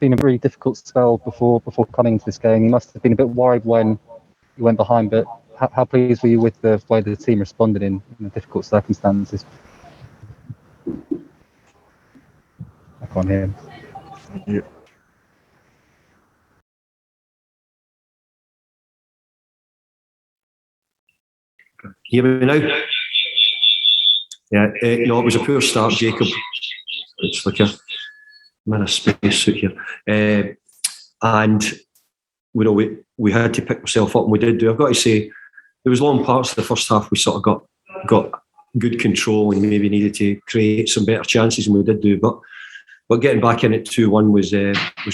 been a very difficult spell before coming to this game. You must have been a bit worried when you went behind, but how pleased were you with the way the team responded in the difficult circumstances? I can't hear him. Yeah. Hear me now? Yeah, it was a poor start, Jacob. It's like I'm in a spacesuit here. And we had to pick ourselves up, and we did do. I've got to say, there was long parts of the first half we sort of got good control and maybe needed to create some better chances, and we did do. But getting back in at 2-1 was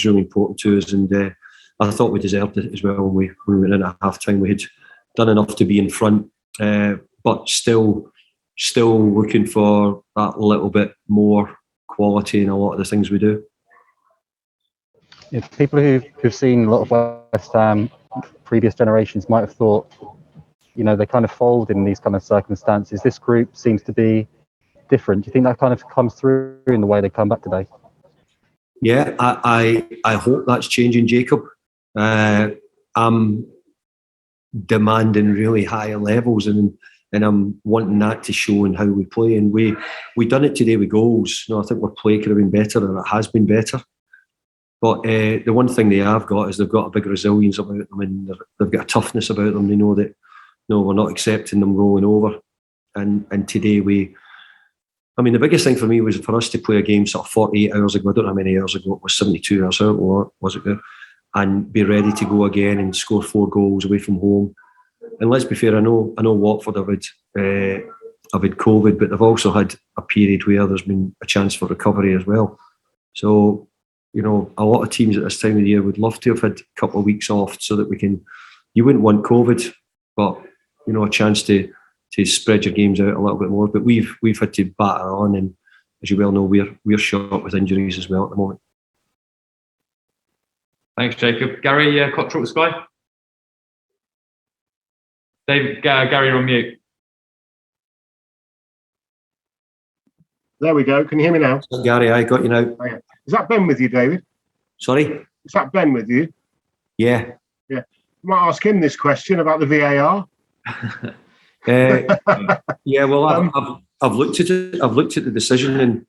really important to us, and I thought we deserved it as well when we went in at half time. We had done enough to be in front, but still looking for that little bit more quality in a lot of the things we do. Yeah, people who've seen a lot of West Ham previous generations might have thought, they kind of fold in these kind of circumstances. This group seems to be different. Do you think that kind of comes through in the way they come back today? Yeah, I hope that's changing, Jacob. I'm demanding really high levels, and I'm wanting that to show in how we play. And we done it today with goals. I think our play could have been better, and it has been better. But the one thing they have got is they've got a big resilience about them, and they've got a toughness about them. They know that we're not accepting them rolling over. And today the biggest thing for me was for us to play a game sort of 48 hours ago. I don't know how many hours ago it was, 72 hours out, or was it good? And be ready to go again and score 4 goals away from home. And let's be fair, I know Watford have had COVID, but they've also had a period where there's been a chance for recovery as well. So, a lot of teams at this time of the year would love to have had a couple of weeks off so that you wouldn't want COVID, but, a chance to spread your games out a little bit more. But we've had to batter on, and as you well know, we're shot with injuries as well at the moment. Thanks, Jacob. Gary Cottrell with Sky. David, Gary, you're on mute. There we go. Can you hear me now? Gary, I got you now. Oh, yeah. Is that Ben with you, David? Sorry? Is that Ben with you? Yeah. Yeah. I might ask him this question about the VAR. Yeah, well, I've looked at it. I've looked at the decision, and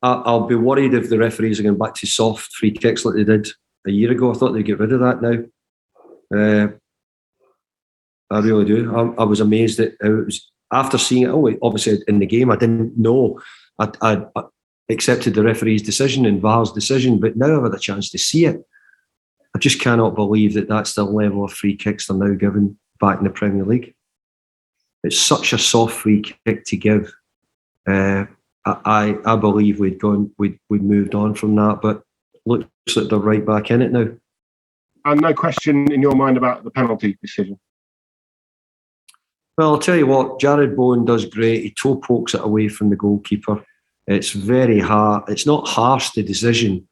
I'll be worried if the referees are going back to soft free kicks like they did a year ago. I thought they'd get rid of that now. I really do. I was amazed at how it was. After seeing it, obviously in the game, I didn't know. I accepted the referee's decision and VAR's decision, but now I've had a chance to see it. I just cannot believe that that's the level of free kicks they're now given back in the Premier League. It's such a soft free kick to give. I believe we'd moved on from that, but looks like they're right back in it now. And no question in your mind about the penalty decision? Well, I'll tell you what, Jared Bowen does great. He toe pokes it away from the goalkeeper. It's very hard. It's not harsh, the decision,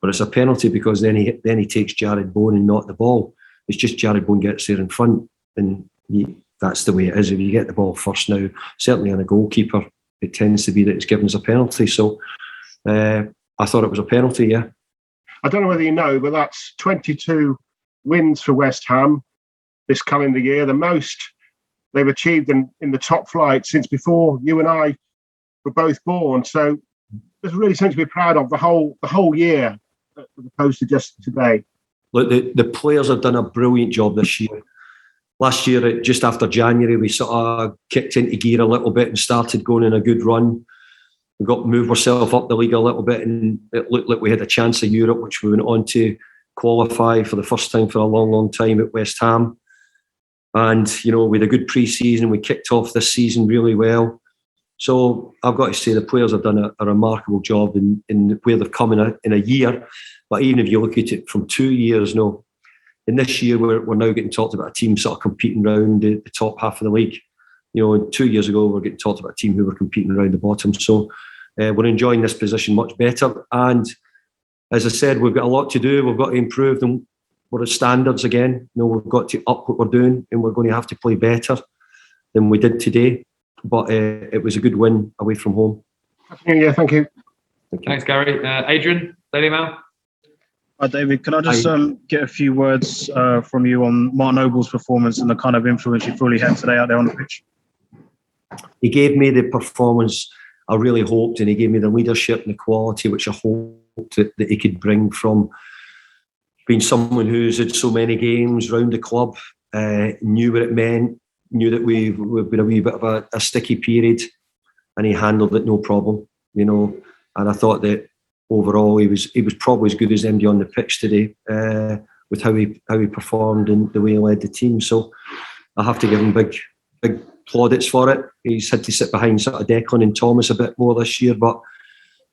but it's a penalty because then he takes Jared Bowen and not the ball. It's just Jared Bowen gets there in front, and that's the way it is. If you get the ball first now, certainly on a goalkeeper, it tends to be that it's given as a penalty. So I thought it was a penalty, yeah. I don't know whether you know, but that's 22 wins for West Ham this calendar year, the most they've achieved in the top flight since before you and I were both born. So there's really something to be proud of the whole year, as opposed to just today. Look, the players have done a brilliant job this year. Last year, just after January, we sort of kicked into gear a little bit and started going in a good run. We got moved ourselves up the league a little bit, and it looked like we had a chance of Europe, which we went on to qualify for the first time for a long, long time at West Ham. And, we had a good pre-season. We kicked off this season really well. So I've got to say the players have done a remarkable job in where they've come in a year. But even if you look at it from 2 years, in this year we're now getting talked about a team sort of competing around the top half of the league. 2 years ago we're getting talked about a team who were competing around the bottom. So we're enjoying this position much better. And as I said, we've got a lot to do. We've got to improve them. We're at standards again. We've got to up what we're doing, and we're going to have to play better than we did today. But it was a good win away from home. Yeah, thank you. Thanks, Gary. Adrian, Daily Mail. David, can I just get a few words from you on Mark Noble's performance and the kind of influence you fully had today out there on the pitch? He gave me the performance I really hoped, and he gave me the leadership and the quality which I hoped that he could bring from being someone who's had so many games round the club, knew what it meant, knew that we've been a wee bit of a sticky period, and he handled it no problem, you know. And I thought that overall he was probably as good as anybody on the pitch today, with how he performed and the way he led the team. So I have to give him big plaudits for it. He's had to sit behind sort of Declan and Thomas a bit more this year, but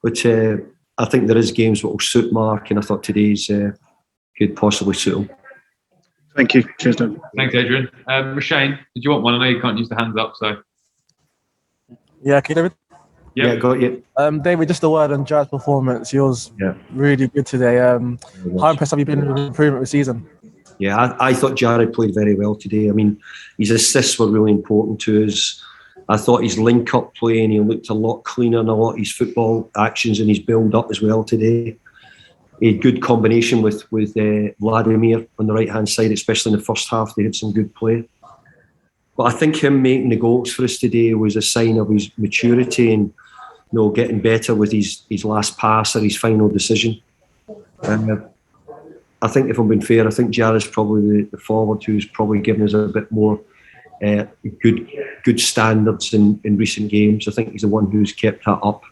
I think there is games that will suit Mark, and I thought today's could possibly suit him. Thank you. Cheers, David. Thanks, Adrian. Shane, did you want one? I know you can't use the hands up, so. Yeah, can you hear me? Yep. Yeah, got you. David, just a word on Jared's performance. Yours really good today. How impressed have you been with the improvement this season? Yeah, I thought Jared played very well today. I mean, his assists were really important to us. I thought his link-up play, and he looked a lot cleaner in a lot of his football actions and his build-up as well today. A good combination with Vladimir on the right-hand side, especially in the first half. They had some good play. But I think him making the goals for us today was a sign of his maturity and, you know, getting better with his last pass or his final decision. I think, if I'm being fair, I think Jared's probably the forward who's probably given us a bit more good standards in recent games. I think he's the one who's kept that up,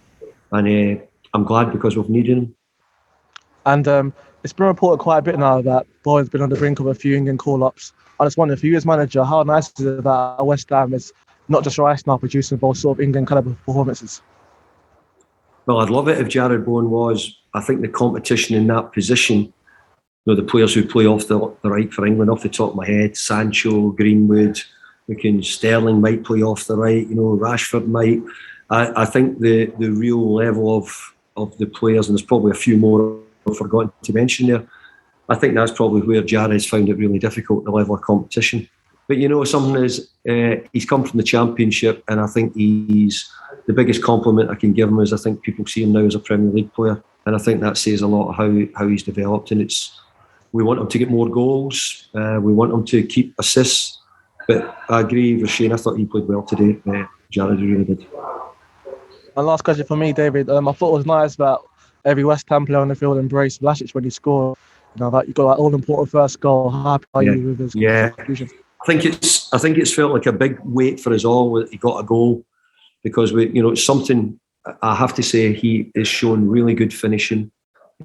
and I'm glad because we've needed him. And it's been reported quite a bit now that Boyd's been on the brink of a few England call-ups. I just wonder, for you as manager, how nice is it that West Ham is not just right now producing both sort of England calibre performances? Well, I'd love it if Jared Bowen was. I think the competition in that position, you know, the players who play off the right for England, off the top of my head, Sancho, Greenwood, Sterling might play off the right, you know, Rashford might. I think the real level of the players, and there's probably a few more I've forgotten to mention there, I think that's probably where Jared's found it really difficult, the level of competition. But, you know, something is, he's come from the Championship, and I think he's the biggest compliment I can give him is I think people see him now as a Premier League player, and I think that says a lot of how he's developed. And we want him to get more goals, we want him to keep assists. But I agree with Shane. I thought he played well today. Jared really did. And last question for me, David. I thought it was nice that every West Ham player on the field embraced Vlasic when he scored. You know, that you got that all-important first goal. How happy are you with his contribution? I think it's felt like a big weight for us all that he got a goal, because it's something. I have to say, he is showing really good finishing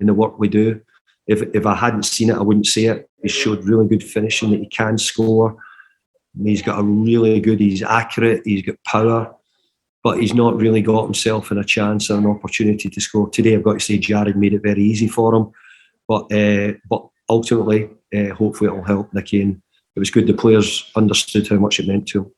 in the work we do. If I hadn't seen it, I wouldn't say it. He showed really good finishing, that he can score. He's got he's accurate, he's got power, but he's not really got himself in a chance or an opportunity to score. Today, I've got to say, Jared made it very easy for him. But ultimately, hopefully it'll help Nicky, and it was good the players understood how much it meant to him.